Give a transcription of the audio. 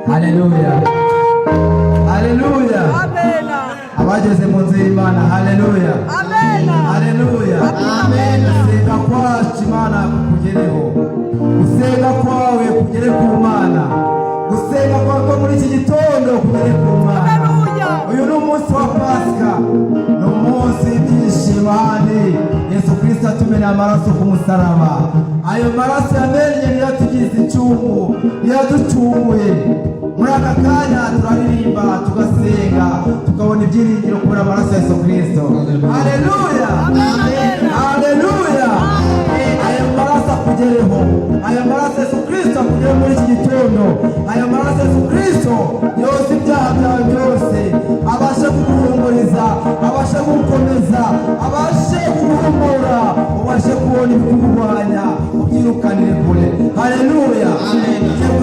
Haleluya. Haleluya. Amen. Abageze mu nzu y'Imana. Haleluya. Amen. Haleluya. Amen. Gusenga kwacu Imana kukugereho. Gusenga kwawe kugere ku Mana. Gusenga kwawe muri iki gitondo kugere ku Mana. Haleluya. Uyu ni umunsi wa Pasika. Ni umunsi w'ibyishimo handi Yesu Kristo atumena amaraso ku musaraba. Ayo maraso yamenye niyo tugize icyungu, niyo ducumuye. Muri aka kanya turaririmba, tugasenga, tukabona ibyiringiro kubera amaraso ya Yesu Kristo. Haleluya. Haleluya. Ayo maraso akugereho. Ayo maraso Yesu Kristo akugereho muri iki gitondo. Ayo maraso Yesu Kristo yoza ibyaha byawe byose. Abashe kuguhumuriza, abashe kugukomeza, abashe kuguhumura, ubashe kubona ibikurwanya, ubyirukanire kure. Haleluya. Amen.